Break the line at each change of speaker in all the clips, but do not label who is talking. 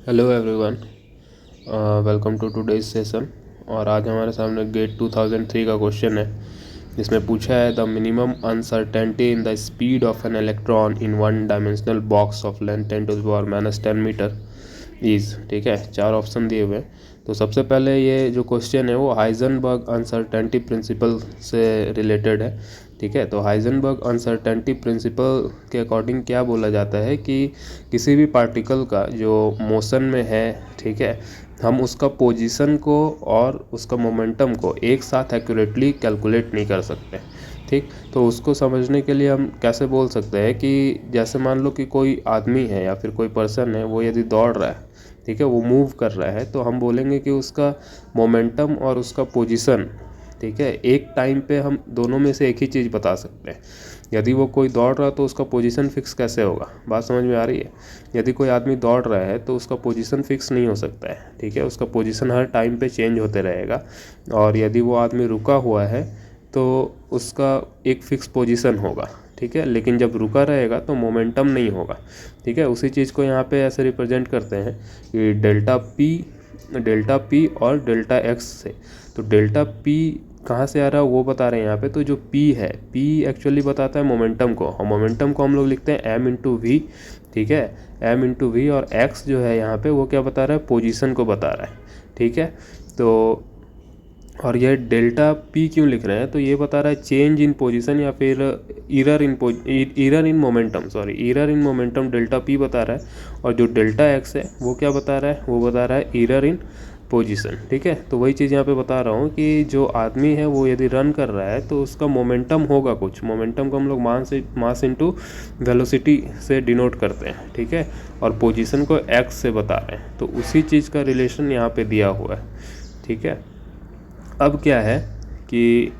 Hello everyone, welcome to today's session. और आज हमारे सामने गेट 2003 का क्वेश्चन है जिसमें पूछा है the minimum uncertainty in the speed of an electron in one dimensional box of length 10⁻⁻10 metre is. ठीक है, 4 ऑप्शन दिए हुए हैं। तो सबसे पहले ये जो क्वेश्चन है वो हाइजेनबर्ग अनसर्टेनिटी प्रिंसिपल से रिलेटेड है। ठीक है, तो हाइजेनबर्ग अनसर्टेनिटी प्रिंसिपल के अकॉर्डिंग क्या बोला जाता है कि किसी भी पार्टिकल का जो मोशन में है, ठीक है, हम उसका पोजीशन को और उसका मोमेंटम को एक साथ एक्यूरेटली कैलकुलेट नहीं कर सकते। ठीक, तो उसको समझने के लिए हम कैसे बोल सकते हैं कि जैसे मान लो कि कोई आदमी है या फिर कोई पर्सन है, वो यदि दौड़ रहा है, ठीक है, वो मूव कर रहा है, तो हम बोलेंगे कि उसका मोमेंटम और उसका पोजीशन, ठीक है, एक टाइम पे हम दोनों में से एक ही चीज़ बता सकते हैं। यदि वो कोई दौड़ रहा है तो उसका पोजीशन फिक्स कैसे होगा? बात समझ में आ रही है? यदि कोई आदमी दौड़ रहा है तो उसका पोजीशन फिक्स नहीं हो सकता है। ठीक है, उसका पोजीशन हर टाइम पे चेंज होते रहेगा। और यदि वो आदमी रुका हुआ है तो उसका एक फिक्स पोजीशन होगा। ठीक है, लेकिन जब रुका रहेगा तो मोमेंटम नहीं होगा। ठीक है, उसी चीज़ को यहाँ पे ऐसे रिप्रेजेंट करते हैं कि डेल्टा पी और डेल्टा एक्स से। तो डेल्टा पी कहाँ से आ रहा है वो बता रहे हैं यहाँ पे। तो जो P है, P एक्चुअली बताता है मोमेंटम को, और मोमेंटम को हम लोग लिखते हैं m इंटू वी। ठीक है, m इंटू वी। और x जो है यहाँ पे वो क्या बता रहा है? पोजीशन को बता रहा है। ठीक है, तो और ये डेल्टा P क्यों लिख रहे हैं? तो ये बता रहा है चेंज इन पोजीशन या फिर error in momentum delta P बता रहा है। और जो डेल्टा x है वो क्या बता रहा है? वो बता रहा है इरर इन पोजीशन। ठीक है, तो वही चीज़ यहाँ पे बता रहा हूँ कि जो आदमी है वो यदि रन कर रहा है तो उसका मोमेंटम होगा कुछ। मोमेंटम को हम लोग मास इंटू वेलोसिटी से डिनोट करते हैं। ठीक है, और पोजीशन को एक्स से बता रहे हैं, तो उसी चीज़ का रिलेशन यहाँ पे दिया हुआ है। ठीक है, अब क्या है कि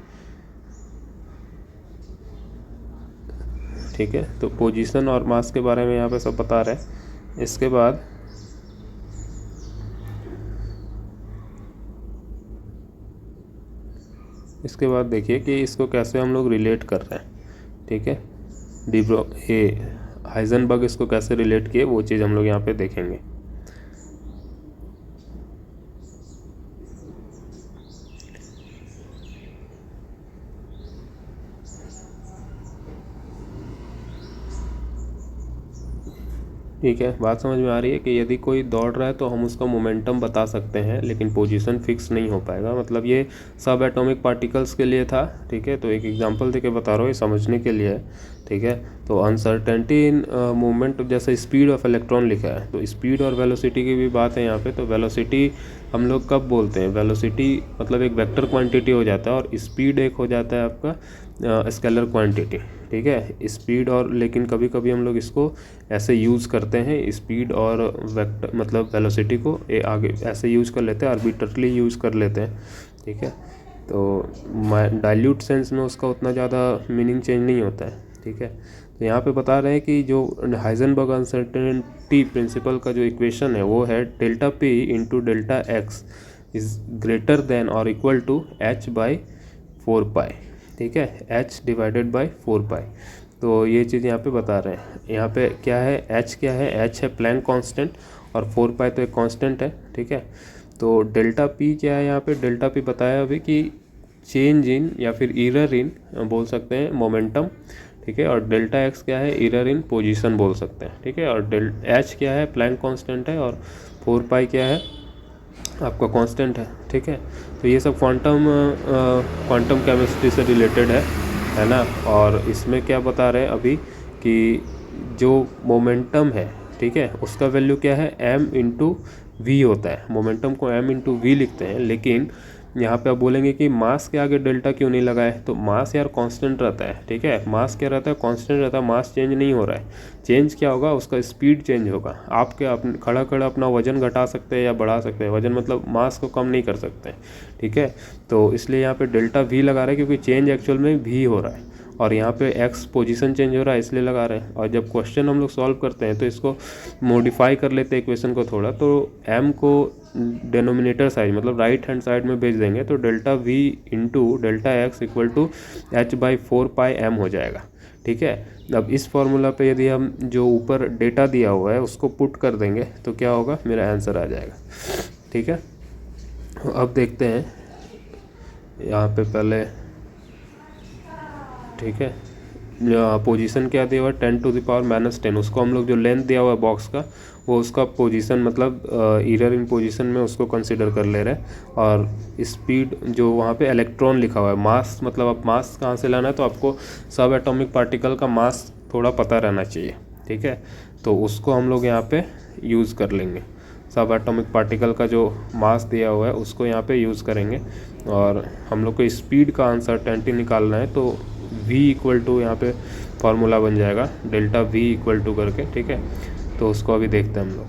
ठीक है, तो पोजीशन और मास के बारे में यहाँ पे सब बता रहे हैं। इसके बाद देखिए कि इसको कैसे हम लोग रिलेट कर रहे हैं। ठीक है, हाइजेनबर्ग इसको कैसे रिलेट किए वो चीज़ हम लोग यहाँ पे देखेंगे। ठीक है, बात समझ में आ रही है कि यदि कोई दौड़ रहा है तो हम उसका मोमेंटम बता सकते हैं, लेकिन पोजीशन फिक्स नहीं हो पाएगा। मतलब ये सब एटॉमिक पार्टिकल्स के लिए था। ठीक है, तो एक एग्जांपल देके बता रहा हूँ, ये समझने के लिए है। ठीक है, तो अनसर्टेनिटी इन मूवमेंट, जैसे स्पीड ऑफ इलेक्ट्रॉन लिखा है, तो स्पीड और वेलोसिटी की भी बात है यहाँ पे। तो वेलोसिटी हम लोग कब बोलते हैं? वेलोसिटी मतलब एक वेक्टर क्वांटिटी हो जाता है, और स्पीड एक हो जाता है आपका स्केलर क्वांटिटी। ठीक है, स्पीड और, लेकिन कभी कभी हम लोग इसको ऐसे यूज़ करते हैं, स्पीड और वेक्टर मतलब वेलोसिटी को आगे ऐसे यूज़ कर लेते हैं, आर्बिट्रली यूज़ कर लेते हैं। ठीक है, तो डाइल्यूट सेंस में उसका उतना ज़्यादा मीनिंग चेंज नहीं होता है। ठीक है, तो यहाँ पे बता रहे हैं कि जो हाइजेनबर्ग अनसर्टेनिटी प्रिंसिपल का जो इक्वेशन है वो है delta P into delta x is greater than और इक्वल टू h बाई 4 पाई। ठीक है, h डिवाइडेड बाई 4 पाई। तो ये चीज़ यहाँ पे बता रहे हैं। यहाँ पे क्या है? h क्या है? h है प्लैंक कांस्टेंट, और 4 पाई तो एक कांस्टेंट है। ठीक है, तो डेल्टा p क्या है? यहाँ पे डेल्टा p बताया अभी कि चेंज इन या फिर इरर इन बोल सकते हैं मोमेंटम। ठीक है, और डेल्टा एक्स क्या है? इरर इन पोजीशन बोल सकते हैं। ठीक है, और h क्या है? प्लैंक कांस्टेंट है, और 4 पाई क्या है? आपका कांस्टेंट है। ठीक है, तो ये सब क्वांटम केमिस्ट्री से रिलेटेड है ना। और इसमें क्या बता रहे हैं अभी कि जो मोमेंटम है, ठीक है, उसका वैल्यू क्या है? m इंटू वी होता है। मोमेंटम को m इंटू वी लिखते हैं, लेकिन यहाँ पे आप बोलेंगे कि मास के आगे डेल्टा क्यों नहीं लगाए? तो मास यार कांस्टेंट रहता है। ठीक है, मास क्या रहता है? कांस्टेंट रहता है, मास चेंज नहीं हो रहा है। चेंज क्या होगा? उसका स्पीड चेंज होगा। आप क्या खड़ा खड़ा अपना वजन घटा सकते हैं या बढ़ा सकते हैं? वजन मतलब मास को कम नहीं कर सकते। ठीक है, तो इसलिए यहाँ पे डेल्टा वी लगा रहे हैं, क्योंकि चेंज एक्चुअल में वी हो रहा है, और यहाँ पे एक्स पोजीशन चेंज हो रहा है इसलिए लगा रहे हैं। और जब क्वेश्चन हम लोग सॉल्व करते हैं तो इसको मॉडिफाई कर लेते हैं इक्वेशन को थोड़ा, तो m को डिनोमिनेटर साइड मतलब राइट हैंड साइड में भेज देंगे, तो delta v into delta x equal to h by 4 pi m हो जाएगा। ठीक है। अब इस फॉर्मूला पे यदि हम जो ऊपर डेटा दिया हुआ है उसको पुट कर देंगे तो क्या होगा, मेरा आंसर आ जाएगा। ठीक है, अब देखते हैं यहाँ पे पहले। ठीक है, पोजीशन क्या दिया हुआ है, 10⁻⁻10। उसको हम लोग जो लेंथ दिया हुआ है बॉक्स का, वो उसका पोजीशन मतलब एरर इन पोजीशन में उसको कंसिडर कर ले रहे हैं। और स्पीड जो वहाँ पे इलेक्ट्रॉन लिखा हुआ है, मास मतलब अब मास कहाँ से लाना है, तो आपको सब एटॉमिक पार्टिकल का मास थोड़ा पता रहना चाहिए। ठीक है, तो उसको हम लोग यहाँ पे यूज़ कर लेंगे। सब एटॉमिक पार्टिकल का जो मास दिया हुआ है उसको यहाँ पे यूज़ करेंगे। और हम लोग को स्पीड का अनसर्टेनिटी निकालना है, तो v इक्वल टू यहाँ पे फार्मूला बन जाएगा डेल्टा v इक्वल टू करके। ठीक है, तो उसको अभी देखते हैं हम लोग।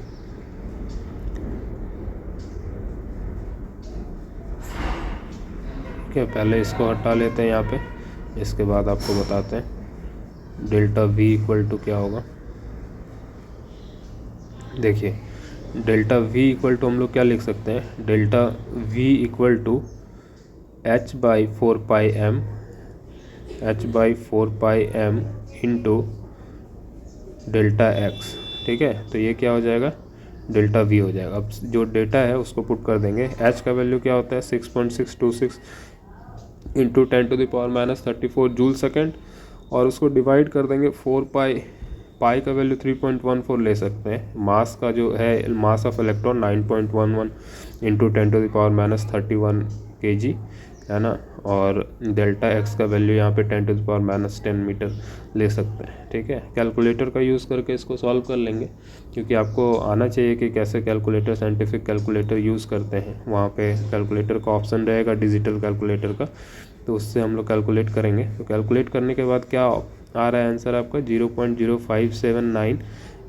ठीक है, पहले इसको हटा लेते हैं यहाँ पे, इसके बाद आपको बताते हैं डेल्टा v इक्वल टू क्या होगा। देखिए, डेल्टा v इक्वल टू हम लोग क्या लिख सकते हैं, delta v equal to h/4πm into delta x। ठीक है, तो ये क्या हो जाएगा, डेल्टा v हो जाएगा। अब जो डेटा है उसको पुट कर देंगे। h का वैल्यू क्या होता है, 6.626 इंटू 10⁻⁻34 जूल सेकेंड, और उसको डिवाइड कर देंगे 4 पाई का वैल्यू 3.14 ले सकते हैं। मास का जो है, mass of electron 9.11 into 10⁻31 kg है ना। और डेल्टा एक्स का वैल्यू यहाँ पे 10⁻10 मीटर ले सकते हैं। ठीक है, कैलकुलेटर का यूज़ करके इसको सॉल्व कर लेंगे, क्योंकि आपको आना चाहिए कि कैसे कैलकुलेटर, साइंटिफिक कैलकुलेटर यूज़ करते हैं। वहाँ पे कैलकुलेटर का ऑप्शन रहेगा डिजिटल कैलकुलेटर का, तो उससे हम लोग कैलकुलेट करेंगे। तो कैलकुलेट करने के बाद क्या आ रहा है आंसर आपका, 0.0579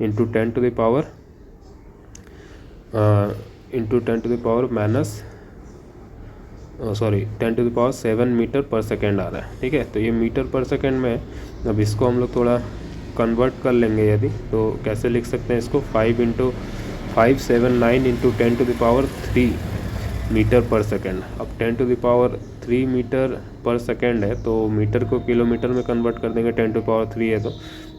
इंटू 10⁻7 मीटर पर सेकेंड आ रहा है। ठीक है, तो ये मीटर पर सेकेंड में है। अब इसको हम लोग थोड़ा कन्वर्ट कर लेंगे यदि, तो कैसे लिख सकते हैं इसको, 5 × 579 इंटू 10⁻3 मीटर पर सेकेंड। अब 10⁻3 मीटर पर सेकेंड है, तो मीटर को किलोमीटर में कन्वर्ट कर देंगे, 10⁻3 है तो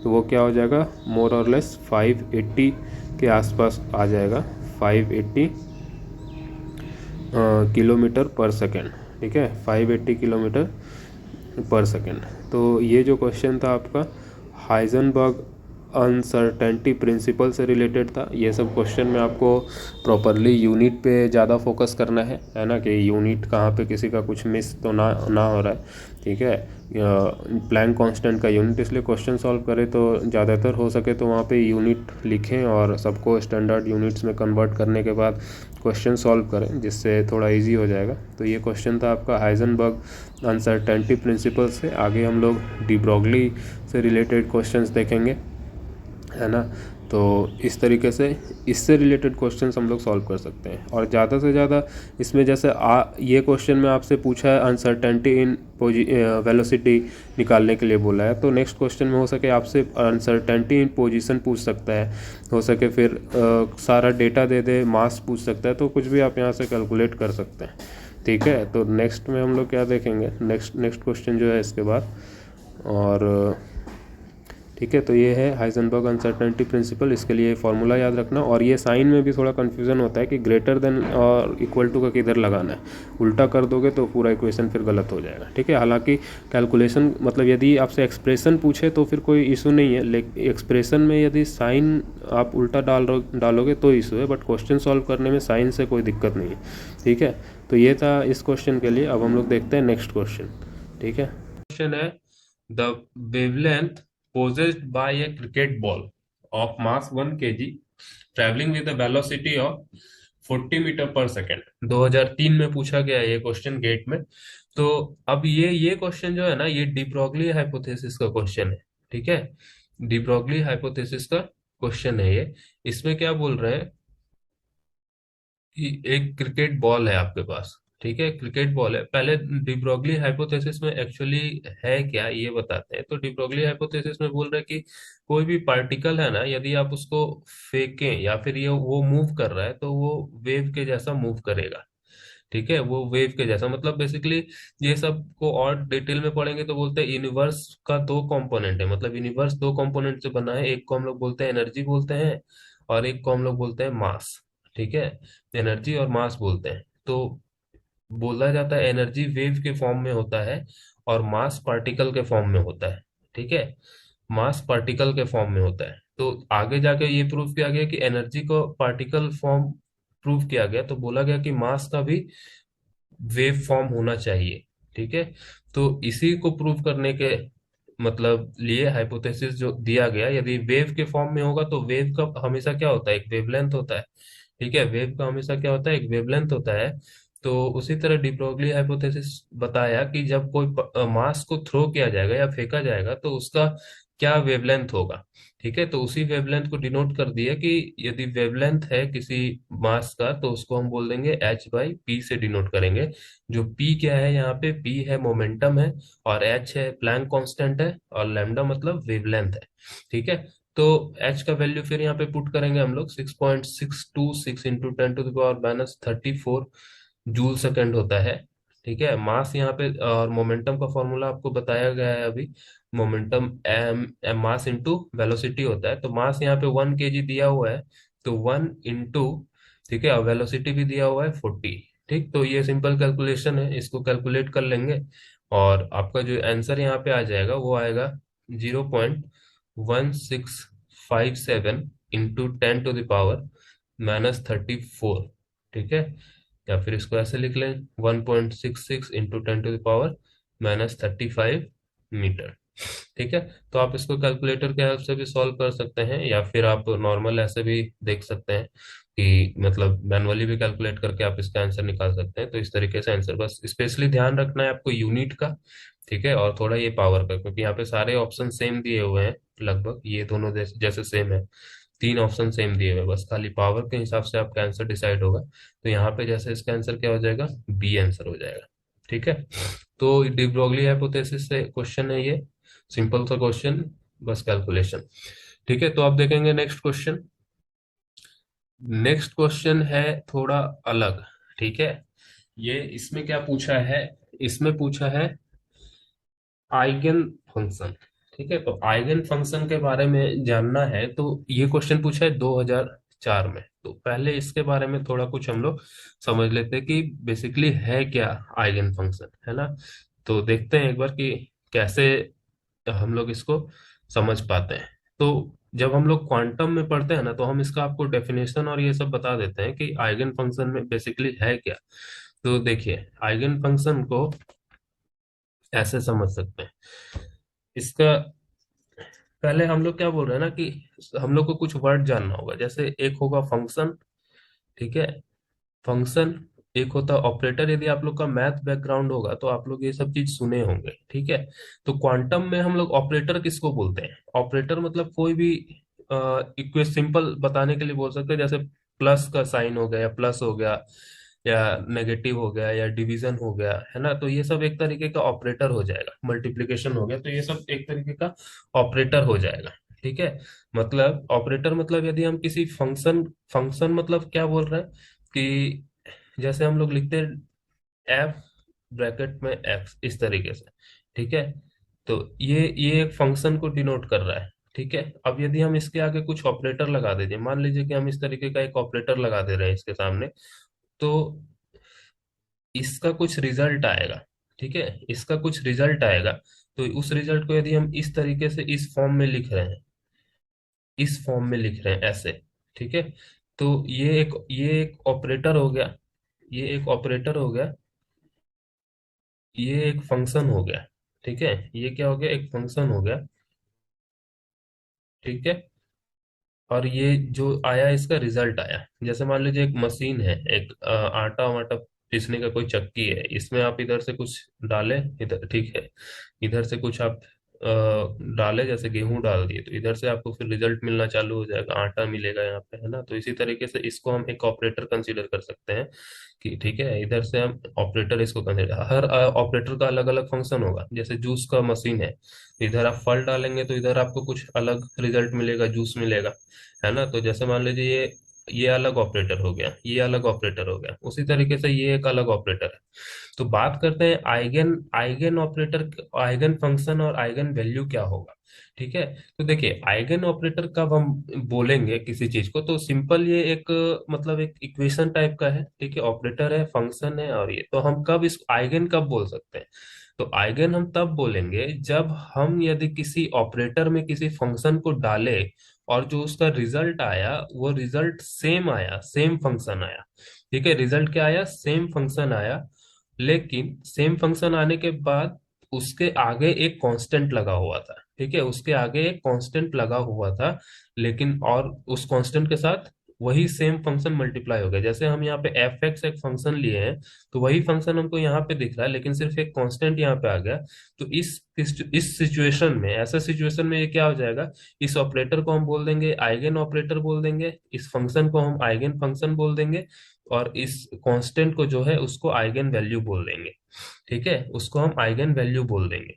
वो क्या हो जाएगा, मोर और लेस 580 के आसपास आ जाएगा, 580 किलोमीटर पर सेकेंड। ठीक है, 580 किलोमीटर पर सेकेंड। तो ये जो क्वेश्चन था आपका हाइजेनबर्ग अनसर्टेनिटी प्रिंसिपल से रिलेटेड था। ये सब क्वेश्चन में आपको प्रॉपरली यूनिट पे ज़्यादा फोकस करना है ना, कि यूनिट कहाँ पे किसी का कुछ मिस तो ना हो रहा है। ठीक है, प्लैंक कांस्टेंट का यूनिट, इसलिए क्वेश्चन सॉल्व करें तो ज़्यादातर हो सके तो वहाँ पे यूनिट लिखें और सबको स्टैंडर्ड यूनिट्स में कन्वर्ट करने के बाद क्वेश्चन सॉल्व करें, जिससे थोड़ा इजी हो जाएगा। तो ये क्वेश्चन था आपका हाइजेनबर्ग अनसर्टेनिटी प्रिंसिपल से। आगे हम लोग डी ब्रॉगली से रिलेटेड क्वेश्चंस देखेंगे, है ना। तो इस तरीके से इससे रिलेटेड क्वेश्चंस हम लोग सॉल्व कर सकते हैं। और ज़्यादा से ज़्यादा इसमें जैसे ये क्वेश्चन में आपसे पूछा है अनसर्टेनिटी इन वेलोसिटी निकालने के लिए बोला है, तो नेक्स्ट क्वेश्चन में हो सके आपसे अनसर्टेनिटी इन पोजीशन पूछ सकता है, हो सके फिर सारा डेटा दे दे, मास पूछ सकता है, तो कुछ भी आप यहाँ से कैलकुलेट कर सकते हैं। ठीक है, तो नेक्स्ट में हम लोग क्या देखेंगे, नेक्स्ट क्वेश्चन जो है इसके बाद। और ठीक है, तो ये है हाइजेनबर्ग अनसर्टेनिटी प्रिंसिपल। इसके लिए फार्मूला याद रखना। और ये साइन में भी थोड़ा कन्फ्यूज़न होता है कि ग्रेटर देन और इक्वल टू का किधर लगाना है, उल्टा कर दोगे तो पूरा इक्वेशन फिर गलत हो जाएगा। ठीक है, हालांकि कैलकुलेशन मतलब यदि आपसे एक्सप्रेशन पूछे तो फिर कोई इशू नहीं है, लेकिन एक्सप्रेशन में यदि साइन आप उल्टा डालोगे तो इशू है, बट क्वेश्चन सॉल्व करने में साइन से कोई दिक्कत नहीं है। ठीक है, तो ये था इस क्वेश्चन के लिए। अब हम लोग देखते हैं नेक्स्ट क्वेश्चन। ठीक है, क्वेश्चन है the wavelength possessed by a cricket ball of mass 1 kg traveling with a velocity of 40 metre पर सेकेंड। 2003 में पूछा गया है ये क्वेश्चन गेट में। तो अब ये क्वेश्चन जो है ना, ये डी ब्रॉगली हाइपोथेसिस का क्वेश्चन है। ठीक है, डी ब्रॉगली हाइपोथेसिस का क्वेश्चन है ये। इसमें क्या बोल रहे हैं कि एक क्रिकेट बॉल है आपके पास। ठीक है, क्रिकेट बॉल है। पहले डिब्रोगली हाइपोथेसिस में एक्चुअली है क्या ये बताते हैं। तो डिब्रोगली हाइपोथेसिस में बोल रहे हैं कि कोई भी पार्टिकल है ना, यदि आप उसको फेंकें या फिर ये वो मूव कर रहा है तो वो वेव के जैसा मूव करेगा। ठीक है, वो वेव के जैसा, मतलब बेसिकली ये सब को और डिटेल में पढ़ेंगे तो बोलते हैं यूनिवर्स का दो कंपोनेंट है, मतलब यूनिवर्स दो कंपोनेंट से बना है, एक को हम लोग बोलते हैं एनर्जी बोलते हैं, और एक को हम लोग बोलते हैं मास। ठीक है, एनर्जी और मास बोलते हैं। तो बोला जाता है एनर्जी वेव के फॉर्म में होता है और मास पार्टिकल के फॉर्म में होता है। ठीक है, मास पार्टिकल के फॉर्म में होता है। तो आगे जाके ये प्रूव किया गया कि एनर्जी को पार्टिकल फॉर्म प्रूव किया गया, तो बोला गया कि मास का भी वेव फॉर्म होना चाहिए। ठीक है, तो इसी को प्रूव करने के मतलब लिए हाइपोथेसिस जो दिया गया, यदि वेव के फॉर्म में होगा तो वेव का हमेशा क्या होता है, एक वेवलेंथ होता है। ठीक है, वेव का हमेशा क्या होता है, एक वेवलेंथ होता है। तो उसी तरह डी ब्रोगली हाइपोथेसिस बताया कि जब कोई मास को थ्रो किया जाएगा या फेंका जाएगा तो उसका क्या वेवलेंथ होगा। ठीक है, तो उसी वेवलेंथ को डिनोट कर दिया कि यदि वेवलेंथ है किसी मास का तो उसको हम बोल देंगे h बाई पी से डिनोट करेंगे। जो p क्या है, यहाँ पे p है मोमेंटम है, और h है प्लैंक कांस्टेंट है, और लैम्डा मतलब वेवलेंथ है। ठीक है, तो h का वैल्यू फिर यहाँ पे पुट करेंगे हम लोग 6.626 into 10 to the power -34 joule second होता है। ठीक है, मास यहाँ पे और मोमेंटम का फॉर्मूला आपको बताया गया है अभी। Momentum m m mass into velocity होता है, तो मास यहाँ पे 1 kg दिया हुआ है, तो 1 इंटू, ठीक है, और वेलोसिटी भी दिया हुआ है 40। ठीक, तो ये सिंपल कैलकुलेशन है, इसको कैलकुलेट कर लेंगे और आपका जो आंसर यहाँ पे आ जाएगा वो आएगा 0.1657 इंटू 10 to the power -34। ठीक है, या फिर इसको ऐसे लिख लें 1.66 into 10 to the power -35 metre. ठीक है, तो आप इसको कैलकुलेटर के हेल्प से भी सॉल्व कर सकते हैं, या फिर आप नॉर्मल ऐसे भी देख सकते हैं कि मतलब मैनुअली भी कैलकुलेट करके आप इसका आंसर निकाल सकते हैं। तो इस तरीके से आंसर, बस स्पेशली ध्यान रखना है आपको यूनिट का। ठीक है, और थोड़ा ये पावर का, क्योंकि यहाँ पे सारे ऑप्शन सेम दिए हुए हैं, लगभग ये दोनों जैसे सेम है। तीन ऑप्शन सेम दिए हुए हैं, बस खाली पावर के हिसाब से आपका आंसर डिसाइड होगा। तो यहाँ पे जैसे इसका आंसर क्या हो जाएगा, बी आंसर हो जाएगा। ठीक है, तो डी ब्रोगली हाइपोथेसिस से क्वेश्चन है ये, सिंपल सा क्वेश्चन, बस कैलकुलेशन। ठीक है, तो आप देखेंगे नेक्स्ट क्वेश्चन। नेक्स्ट क्वेश्चन है थोड़ा अलग। ठीक है, ये इसमें क्या पूछा है, इसमें पूछा है आइगन फंक्शन। ठीक है, तो आइगन फंक्शन के बारे में जानना है, तो ये क्वेश्चन पूछा है 2004 में। तो पहले इसके बारे में थोड़ा कुछ हम लोग समझ लेते हैं कि बेसिकली है क्या आइगन फंक्शन, है ना। तो देखते हैं एक बार कि कैसे हम लोग इसको समझ पाते हैं। तो जब हम लोग क्वांटम में पढ़ते हैं ना, तो हम इसका आपको डेफिनेशन और ये सब बता देते हैं कि आइगन फंक्शन में बेसिकली है क्या। तो देखिए, आइगन फंक्शन को ऐसे समझ सकते हैं। इसका पहले हम लोग क्या बोल रहे हैं ना कि हम लोग को कुछ वर्ड जानना होगा, जैसे एक होगा फंक्शन। ठीक है, फंक्शन, एक होता है ऑपरेटर। यदि आप लोग का मैथ बैकग्राउंड होगा तो आप लोग ये सब चीज सुने होंगे। ठीक है, तो क्वांटम में हम लोग ऑपरेटर किसको बोलते हैं, ऑपरेटर मतलब कोई भी इक्वेशन सिंपल बताने के लिए बोल सकते हैं, जैसे प्लस का साइन हो गया, या प्लस हो गया, या नेगेटिव हो गया, या डिवीजन हो गया, है ना। तो ये सब एक तरीके का ऑपरेटर हो जाएगा, मल्टीप्लिकेशन हो गया, तो ये सब एक तरीके का ऑपरेटर हो जाएगा। ठीक है, मतलब ऑपरेटर मतलब यदि हम किसी फंक्शन, फंक्शन मतलब क्या बोल रहे हैं कि जैसे हम लोग लिखते हैं एफ ब्रैकेट में एक्स, इस तरीके से। ठीक है, तो ये एक फंक्शन को डिनोट कर रहा है। ठीक है, अब यदि हम इसके आगे कुछ ऑपरेटर लगा देते, मान लीजिए कि हम इस तरीके का एक ऑपरेटर लगा दे रहे हैं इसके सामने, तो इसका कुछ रिजल्ट आएगा। ठीक है, इसका कुछ रिजल्ट आएगा। तो उस रिजल्ट को यदि हम इस तरीके से इस फॉर्म में लिख रहे हैं, इस फॉर्म में लिख रहे हैं ऐसे। ठीक है, तो ये एक ऑपरेटर हो गया, ये एक ऑपरेटर हो गया, ये एक फंक्शन हो गया। ठीक है, ये क्या हो गया, एक फंक्शन हो गया। ठीक है, और ये जो आया इसका रिजल्ट आया, जैसे मान लीजिए एक मशीन है, एक आटा वाटा पीसने का कोई चक्की है, इसमें आप इधर से कुछ डाले, इधर, ठीक है, इधर से कुछ आप डाले, जैसे गेहूं डाल दिए, तो इधर से आपको फिर रिजल्ट मिलना चालू हो जाएगा, आटा मिलेगा यहाँ पे, है ना। तो इसी तरीके से इसको हम एक ऑपरेटर कंसीडर कर सकते हैं कि ठीक है, इधर से हम ऑपरेटर इसको कंसीडर, हर ऑपरेटर का अलग अलग फंक्शन होगा। जैसे जूस का मशीन है, इधर आप फल डालेंगे तो इधर आपको कुछ अलग रिजल्ट मिलेगा, जूस मिलेगा, है ना। तो जैसे मान लीजिए ये ये अलग ऑपरेटर हो गया, ये अलग ऑपरेटर हो गया, उसी तरीके से ये एक अलग ऑपरेटर है। तो बात करते हैं eigen eigen operator, eigen function और आइगन वैल्यू क्या होगा। ठीक है। तो देखिए आइगन ऑपरेटर कब हम बोलेंगे किसी चीज को, तो सिंपल ये एक मतलब एक इक्वेशन टाइप का है। ठीक है, ऑपरेटर है, फंक्शन है, और ये तो हम कब इस आइगन कब बोल सकते हैं। तो आइगन हम तब बोलेंगे जब हम यदि किसी ऑपरेटर में किसी फंक्शन को डाले और जो उसका रिजल्ट आया वो रिजल्ट सेम आया, सेम फंक्शन आया। ठीक है, रिजल्ट क्या आया, सेम फंक्शन आया, लेकिन सेम फंक्शन आने के बाद उसके आगे एक कांस्टेंट लगा हुआ था। ठीक है, उसके आगे एक कांस्टेंट लगा हुआ था, लेकिन और उस कांस्टेंट के साथ वही सेम फंक्शन मल्टीप्लाई हो गया। जैसे हम यहाँ पे एफ एक्स एक फंक्शन लिए हैं, तो वही फंक्शन हमको यहाँ पे दिख रहा है, लेकिन सिर्फ एक कांस्टेंट यहाँ पे आ गया। तो इस सिचुएशन में, ऐसा सिचुएशन में ये क्या हो जाएगा, इस ऑपरेटर को हम बोल देंगे आइगन ऑपरेटर बोल देंगे, इस फंक्शन को हम आइगन फंक्शन बोल देंगे, और इस कांस्टेंट को जो है उसको आइगन वैल्यू बोल देंगे। ठीक है, उसको हम आइगन वैल्यू बोल देंगे।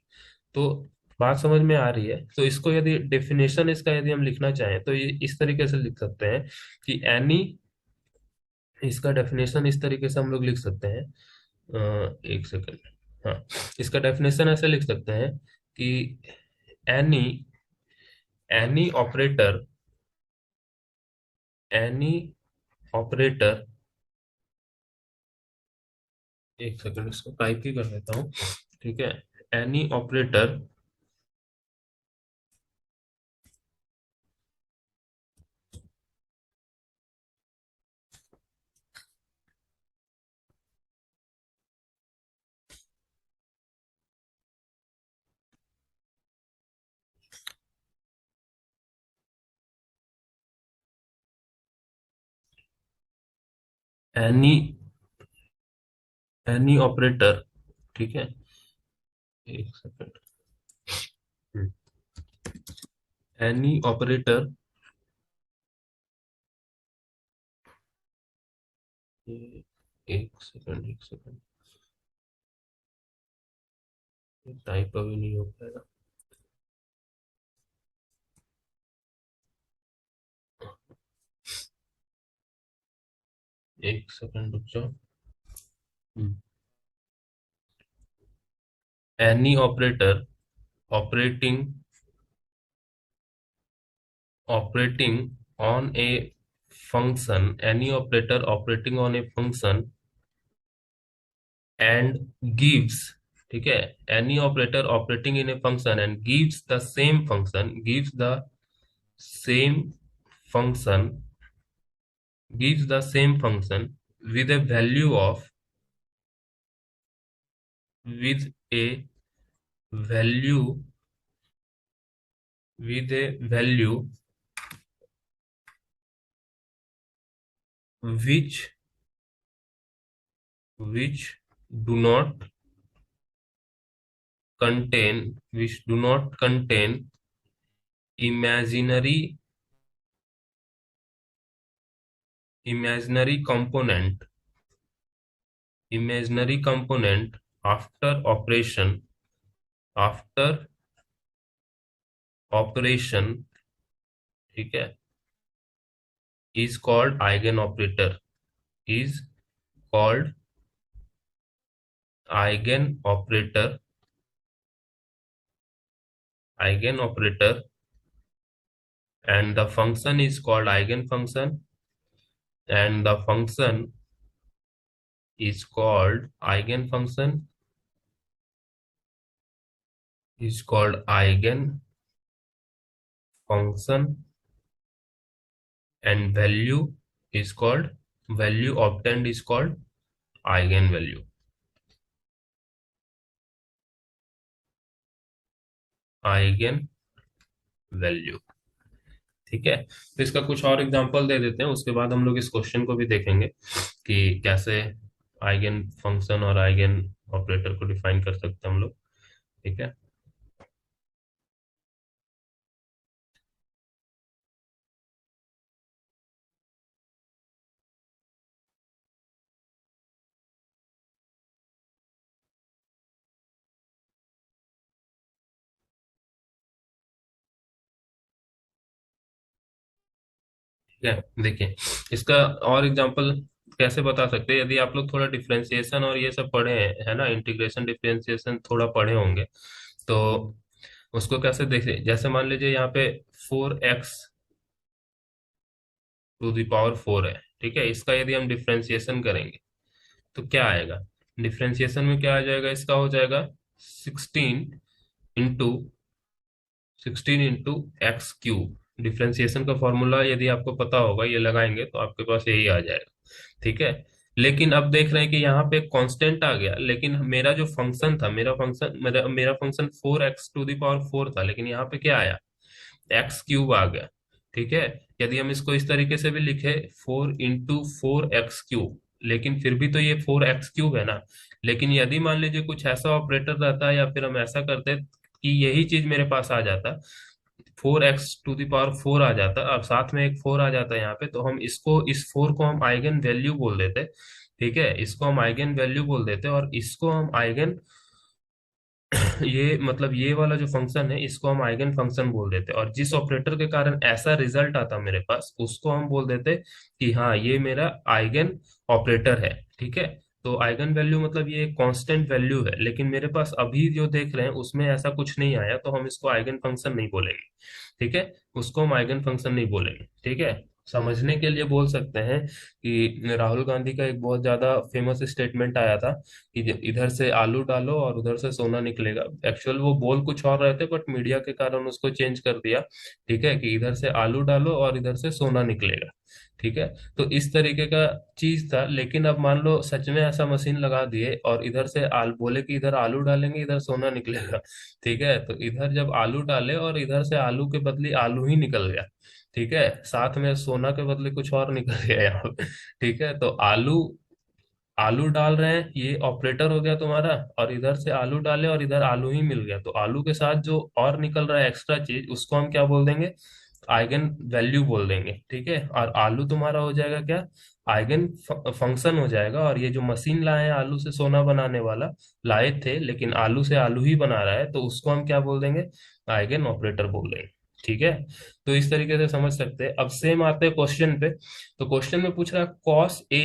तो बात समझ में आ रही है। तो इसको यदि डेफिनेशन इसका यदि हम लिखना चाहें तो ये इस तरीके से लिख सकते हैं कि एनी, इसका डेफिनेशन इस तरीके से हम लोग लिख सकते हैं। एक सेकंड। हाँ, इसका डेफिनेशन ऐसे लिख सकते हैं कि any any operator, any operator, एक सेकंड इसको टाइप ही कर लेता हूँ। ठीक है, any operator, any any operator, ठीक है, एक सेकंड, एनी ऑपरेटर, एक सेकंड, टाइप अभी नहीं हो पाएगा। एक सेकंड रुक जाओ। Any operator operating operating on a function, any operator operating on a function and gives, ठीक है, any operator operating in a function and gives the same function, gives the same function, gives the same function with a value of, with a value, with a value which which do not which do not contain imaginary imaginary component, imaginary component after operation, after operation, ठीक है, is called eigen operator, is called eigen operator, eigen operator, and the function is called eigen function, and the function is called eigen function, is called eigen function, and value is called, value obtained is called eigen value, eigen value। ठीक है, तो इसका कुछ और example दे देते हैं, उसके बाद हम लोग इस क्वेश्चन को भी देखेंगे कि कैसे आइगन फंक्शन और आइगन ऑपरेटर को डिफाइन कर सकते हैं हम लोग। ठीक है, ठीक है, देखिए इसका और एग्जांपल कैसे बता सकते हैं। यदि आप लोग थोड़ा डिफरेंशिएशन और ये सब पढ़े हैं, है ना, इंटीग्रेशन डिफरेंशिएशन थोड़ा पढ़े होंगे, तो उसको कैसे देखें। जैसे मान लीजिए यहाँ पे 4x⁴ है, ठीक है, इसका यदि हम डिफरेंशिएशन करेंगे तो क्या आएगा। डिफरेंशिएशन में क्या आ जाएगा, इसका हो जाएगा 16 इंटू एक्स क्यूब। डिफरेंशिएशन का फॉर्मूला यदि आपको पता होगा, ये लगाएंगे तो आपके पास यही आ जाएगा, ठीक है। लेकिन अब देख रहे हैं कि यहाँ पे कांस्टेंट आ गया, लेकिन मेरा जो फंक्शन था, मेरा फंक्शन 4x⁴ था, लेकिन यहाँ पे क्या आया, एक्स क्यूब आ गया, ठीक है। यदि हम इसको इस तरीके से भी लिखे 4 इंटू 4 एक्स क्यूब, लेकिन फिर भी तो ये 4 एक्स क्यूब है ना। लेकिन यदि मान लीजिए कुछ ऐसा ऑपरेटर रहता, या फिर हम ऐसा करते कि यही चीज मेरे पास आ जाता, 4x⁴ आ जाता, अब साथ में एक 4 आ जाता यहाँ पे, तो हम इसको, इस 4 को हम आइगन वैल्यू बोल देते, ठीक है, इसको हम आइगन वैल्यू बोल देते, और इसको हम आइगन ये मतलब ये वाला जो फंक्शन है इसको हम आइगन फंक्शन बोल देते, और जिस ऑपरेटर के कारण ऐसा रिजल्ट आता मेरे पास, उसको हम बोल देते कि हाँ ये मेरा आइगन ऑपरेटर है, ठीक है। तो आइगन वैल्यू मतलब ये कांस्टेंट वैल्यू है, लेकिन मेरे पास अभी जो देख रहे हैं उसमें ऐसा कुछ नहीं आया, तो हम इसको आइगन फंक्शन नहीं बोलेंगे, ठीक है, उसको हम आइगन फंक्शन नहीं बोलेंगे, ठीक है। समझने के लिए बोल सकते हैं कि राहुल गांधी का एक बहुत ज्यादा फेमस स्टेटमेंट आया था कि इधर से आलू डालो और उधर से सोना निकलेगा। एक्चुअल वो बोल कुछ और रहे थे, बट मीडिया के कारण उसको चेंज कर दिया, ठीक है, कि इधर से आलू डालो और इधर से सोना निकलेगा, ठीक है। तो इस तरीके का चीज था, लेकिन अब मान लो सच में ऐसा मशीन लगा दिए और इधर से आल बोले कि इधर आलू डालेंगे इधर सोना निकलेगा, ठीक है। तो इधर जब आलू डाले और इधर से आलू के बदले आलू ही निकल गया, ठीक है, साथ में सोना के बदले कुछ और निकल गया यहाँ पे, ठीक है। तो आलू आलू डाल रहे हैं, ये ऑपरेटर हो गया तुम्हारा, और इधर से आलू डाले और इधर आलू ही मिल गया, तो आलू के साथ जो और निकल रहा है एक्स्ट्रा चीज, उसको हम क्या बोल देंगे, आइगन वैल्यू बोल देंगे, ठीक है। और आलू तुम्हारा हो जाएगा क्या, आइगन फंक्शन हो जाएगा। और ये जो मशीन लाए हैं आलू से सोना बनाने वाला, लाए थे, लेकिन आलू से आलू ही बना रहा है, तो उसको हम क्या बोल देंगे, आइगन ऑपरेटर बोल देंगे, ठीक है। तो इस तरीके से समझ सकते हैं। अब सेम आते हैं क्वेश्चन पे। तो क्वेश्चन में पूछ रहा है कॉस ए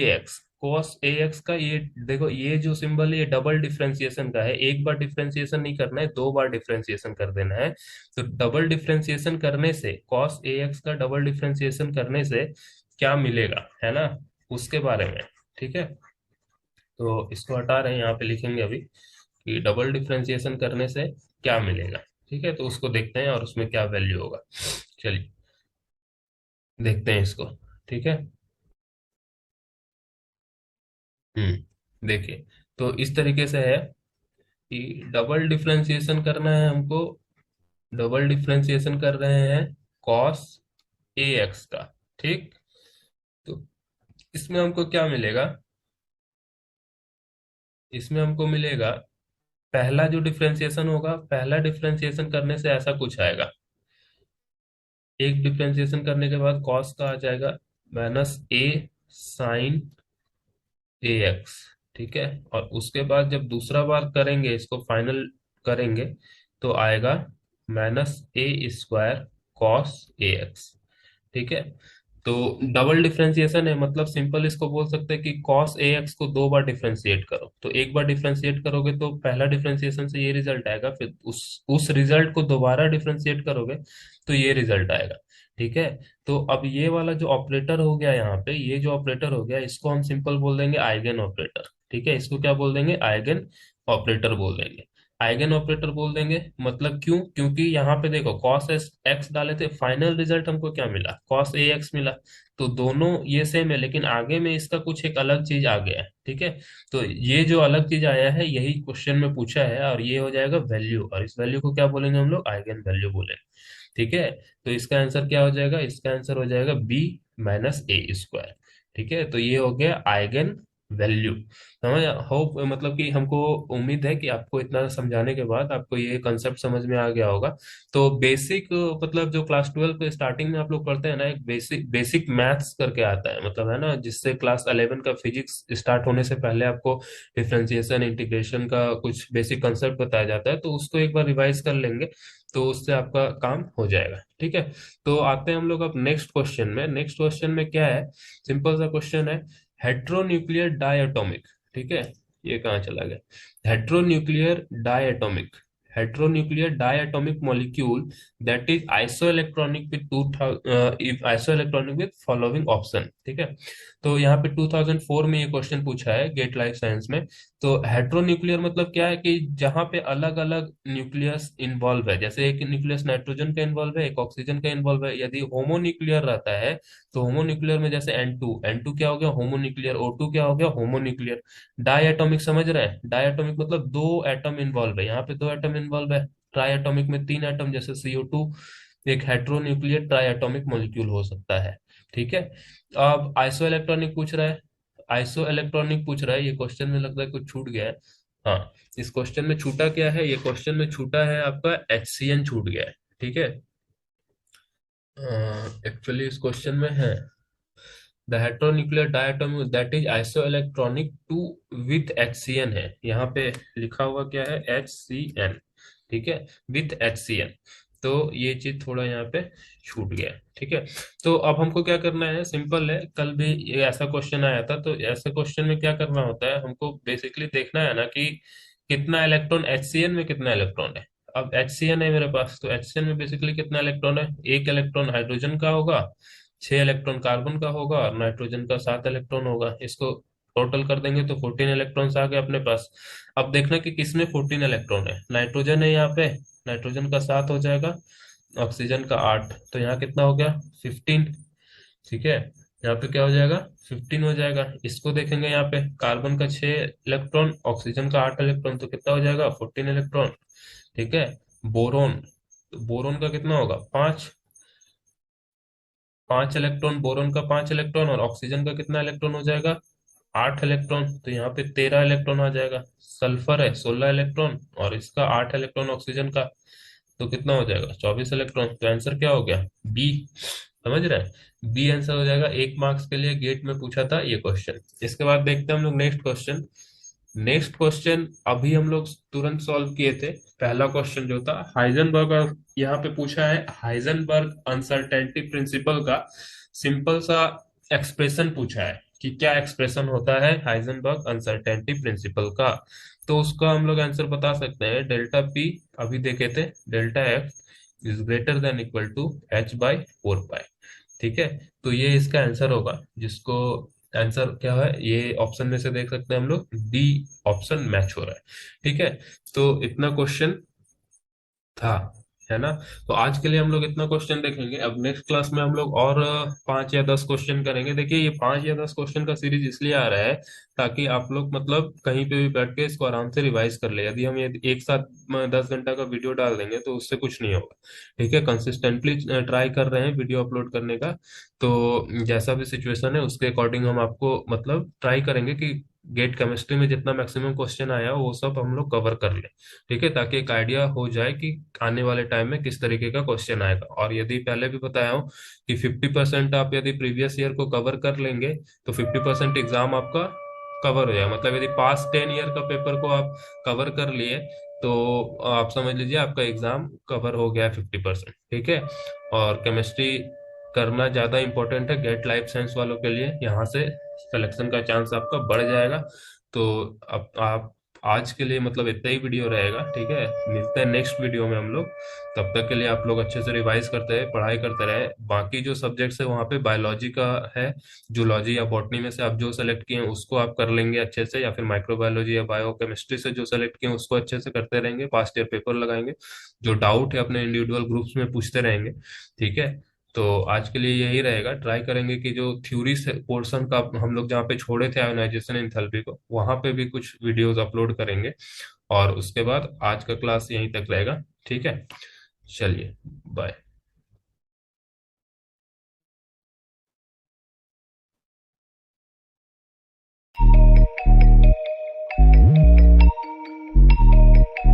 एक्स का, ये देखो ये जो सिंबल है ये डबल डिफरेंशिएशन का है, एक बार डिफरेंशिएशन नहीं करना है, दो बार डिफरेंशिएशन कर देना है। तो डबल डिफरेंशिएशन करने से, कॉस ए एक्स का डबल डिफरेंशिएशन करने से क्या मिलेगा, है ना, उसके बारे में, ठीक है। तो इसको हटा रहे हैं, यहाँ पे लिखेंगे अभी कि डबल डिफरेंशिएशन करने से क्या मिलेगा, ठीक है। तो उसको देखते हैं और उसमें क्या वैल्यू होगा। चलिए देखते हैं इसको, ठीक है। देखिए, तो इस तरीके से है कि डबल डिफरेंशिएशन करना है हमको, डबल डिफरेंशिएशन कर रहे हैं कॉस ए एक्स का, ठीक। तो इसमें हमको क्या मिलेगा, इसमें हमको मिलेगा, पहला जो डिफरेंशिएशन होगा, पहला डिफरेंशिएशन करने से ऐसा कुछ आएगा, एक डिफरेंशिएशन करने के बाद कॉस का आ जाएगा -a sin a x, ठीक है। और उसके बाद जब दूसरा बार करेंगे, इसको फाइनल करेंगे, तो आएगा -a² cos a x, ठीक है। तो डबल डिफरेंशिएशन है, मतलब सिंपल इसको बोल सकते हैं कि कॉस ए एक्स को दो बार डिफरेंशिएट करो, तो एक बार डिफरेंशिएट करोगे तो पहला डिफरेंशिएशन से ये रिजल्ट आएगा, फिर उस रिजल्ट को दोबारा डिफरेंशिएट करोगे तो ये रिजल्ट आएगा, ठीक है। तो अब ये वाला जो ऑपरेटर हो गया यहाँ पे, ये जो ऑपरेटर हो गया, इसको हम सिंपल बोल देंगे आइगन ऑपरेटर, ठीक है। इसको क्या बोल देंगे, आइगन ऑपरेटर बोल देंगे। आइगन ऑपरेटर बोल देंगे मतलब क्यों, क्योंकि यहाँ पे देखो कॉस एक्स डाले थे, फाइनल रिजल्ट हमको क्या मिला, कॉस ए एक्स मिला। तो दोनों ये सेम है, लेकिन आगे में इसका कुछ एक अलग चीज आ गया है, ठीक है। तो ये जो अलग चीज आया है यही क्वेश्चन में पूछा है, और ये हो जाएगा वैल्यू, और इस वैल्यू को क्या बोलेंगे हम लोग, आइगन वैल्यू बोलेंगे, ठीक है। तो इसका आंसर क्या हो जाएगा, इसका आंसर हो जाएगा b-a², ठीक है। तो ये हो गया आइगन वैल्यू। समझ होप, मतलब कि हमको उम्मीद है कि आपको इतना समझाने के बाद आपको ये कंसेप्ट समझ में आ गया होगा। तो बेसिक, मतलब जो क्लास 12 के स्टार्टिंग में आप लोग पढ़ते हैं ना, एक बेसिक बेसिक मैथ्स करके आता है, मतलब है ना, जिससे क्लास 11 का फिजिक्स स्टार्ट होने से पहले आपको डिफरेंशिएशन इंटीग्रेशन का कुछ बेसिक कंसेप्ट बताया जाता है, तो उसको एक बार रिवाइज कर लेंगे तो उससे आपका काम हो जाएगा। ठीक है, तो आते हैं हम लोग अब नेक्स्ट क्वेश्चन में। नेक्स्ट क्वेश्चन में क्या है, सिंपल सा क्वेश्चन है, हेट्रोन्यूक्लियर डायटोमिक। ठीक है, ये कहाँ चला गया, heteronuclear diatomic, heteronuclear diatomic molecule that is isoelectronic with isoelectronic with following option. ठीक है, तो यहाँ पे 2004 में ये क्वेश्चन पूछा है गेट लाइफ साइंस में। तो हेट्रोन्यूक्लियर मतलब क्या है कि जहाँ पे अलग अलग न्यूक्लियस इन्वॉल्व है, जैसे एक न्यूक्लियस नाइट्रोजन का इन्वॉल्व है, एक ऑक्सीजन का इन्वॉल्व है। यदि होमोन्यूक्लियर रहता है तो होमोन्यूक्लियर में जैसे N2, N2 क्या हो गया, होमोन्यूक्लियर, O2 क्या हो गया, होमोन्यूक्लियर। डायटोमिक समझ रहे हैं, डायटोमिक मतलब दो एटम इन्वॉल्व है, यहाँ पे दो एटम इन्वॉल्व है। ट्राइएटोमिक में तीन एटम, जैसे CO2। एक हेट्रोन्यूक्लियर ट्राइएटोमिक मॉलिक्यूल हो सकता है। ठीक है, अब आइसो इलेक्ट्रॉनिक पूछ रहा है, आइसो इलेक्ट्रॉनिक पूछ रहा है, ये क्वेश्चन में लगता है कुछ छूट गया है। हाँ, इस क्वेश्चन में छूटा क्या है, ये क्वेश्चन में छूटा है आपका HCN छूट गया है। ठीक है, एक्चुअली इस क्वेश्चन में है the heteronuclear diatom that is isoelectronic to with HCN है, यहाँ पे लिखा हुआ क्या है, HCN। ठीक है, विथ HCN, तो ये चीज थोड़ा यहाँ पे छूट गया है। ठीक है, तो अब हमको क्या करना है, सिंपल है, कल भी ये ऐसा क्वेश्चन आया था, तो ऐसे क्वेश्चन में क्या करना होता है, हमको बेसिकली देखना है ना कि कितना इलेक्ट्रॉन HCN में, कितना इलेक्ट्रॉन है। अब HCN है मेरे पास, तो HCN में बेसिकली कितना इलेक्ट्रॉन है, एक इलेक्ट्रॉन हाइड्रोजन का होगा, 6 इलेक्ट्रॉन कार्बन का होगा, और नाइट्रोजन का 7 इलेक्ट्रॉन होगा। इसको टोटल कर देंगे तो 14 इलेक्ट्रॉन्स आ गए अपने पास। अब देखना कि किसमें 14 इलेक्ट्रॉन है, नाइट्रोजन है यहाँ पे, नाइट्रोजन का 7 हो जाएगा, ऑक्सीजन का 8, तो यहाँ कितना हो गया, 15। ठीक है, यहाँ पे क्या हो जाएगा, 15 हो जाएगा। इसको देखेंगे यहाँ पे, कार्बन का 6 इलेक्ट्रॉन, ऑक्सीजन का 8 इलेक्ट्रॉन, तो कितना हो जाएगा, 14 इलेक्ट्रॉन। ठीक है, बोरोन, तो बोरोन का कितना होगा, 5, 5 इलेक्ट्रॉन, बोरोन का 5 इलेक्ट्रॉन, और ऑक्सीजन का कितना इलेक्ट्रॉन हो जाएगा, 8 इलेक्ट्रॉन, तो यहाँ पे 13 इलेक्ट्रॉन आ जाएगा। सल्फर है 16 इलेक्ट्रॉन, और इसका 8 इलेक्ट्रॉन ऑक्सीजन का, तो कितना हो जाएगा, 24 इलेक्ट्रॉन। तो आंसर क्या हो गया, बी। समझ रहे हैं, बी आंसर हो जाएगा। 1 मार्क्स के लिए गेट में पूछा था ये क्वेश्चन। इसके बाद देखते हैं हम लोग नेक्स्ट क्वेश्चन। नेक्स्ट क्वेश्चन अभी हम लोग तुरंत सॉल्व किए थे। पहला क्वेश्चन जो था हाइजेनबर्ग, यहाँ पे पूछा है हाइजेनबर्ग अनसर्टेनिटी प्रिंसिपल का सिंपल सा एक्सप्रेशन पूछा है कि क्या एक्सप्रेशन होता है हाइजेनबर्ग अनसर्टेनिटी प्रिंसिपल का। तो उसका हम लोग आंसर बता सकते हैं, डेल्टा पी अभी देखे थे, delta f is greater than equal to H/4 pi. ठीक है, तो ये इसका आंसर होगा, जिसको आंसर क्या है, ये ऑप्शन में से देख सकते हैं हम लोग, डी ऑप्शन मैच हो रहा है। ठीक है, तो इतना क्वेश्चन था, है ना। तो आज के लिए हम लोग इतना क्वेश्चन देखेंगे। अब नेक्स्ट क्लास में हम लोग और 5 या 10 क्वेश्चन करेंगे। देखिए, ये 5 या 10 क्वेश्चन का सीरीज इसलिए आ रहा है ताकि आप लोग मतलब कहीं पे भी बैठ के इसको आराम से रिवाइज कर ले। यदि हम ये एक साथ 10 घंटा का वीडियो डाल देंगे तो उससे कुछ नहीं होगा। ठीक है, कंसिस्टेंटली ट्राई कर रहे हैं वीडियो अपलोड करने का, तो जैसा भी सिचुएशन है उसके अकॉर्डिंग हम आपको मतलब ट्राई करेंगे कि गेट केमिस्ट्री में जितना मैक्सिमम क्वेश्चन आया वो सब हम लोग कवर कर लें। ठीक है, ताकि एक आइडिया हो जाए कि आने वाले टाइम में किस तरीके का क्वेश्चन आएगा। और यदि पहले भी बताया हूँ कि 50% आप यदि प्रीवियस ईयर को कवर कर लेंगे तो 50% एग्जाम आपका कवर हो जाएगा। मतलब यदि पास्ट 10 ईयर का पेपर को आप कवर कर लिए तो आप समझ लीजिए आपका एग्जाम कवर हो गया 50%। ठीक है, और केमिस्ट्री करना ज़्यादा इंपॉर्टेंट है गेट लाइफ साइंस वालों के लिए, यहाँ से सिलेक्शन का चांस आपका बढ़ जाएगा। तो अब आप आज के लिए मतलब इतना ही वीडियो रहेगा। ठीक है, मिलते हैं नेक्स्ट वीडियो में हम लोग। तब तक के लिए आप लोग अच्छे से रिवाइज करते रहे, पढ़ाई करते रहे। बाकी जो सब्जेक्ट्स है वहाँ पे बायोलॉजी का है, जूलॉजी या बॉटनी में से आप जो सेलेक्ट किए हैं उसको आप कर लेंगे अच्छे से, या फिर माइक्रोबायोलॉजी या बायो केमिस्ट्री से जो सेलेक्ट किए हैं उसको अच्छे से करते रहेंगे, पास्ट ईयर पेपर लगाएंगे, जो डाउट है अपने इंडिविजुअल ग्रुप्स में पूछते रहेंगे। ठीक है, तो आज के लिए यही रहेगा। ट्राई करेंगे कि जो थ्योरी पोर्शन का हम लोग जहाँ पे छोड़े थे आयोनाइजेशन एंथैल्पी को, वहां पे भी कुछ वीडियोस अपलोड करेंगे। और उसके बाद आज का क्लास यहीं तक रहेगा। ठीक है, चलिए, बाय।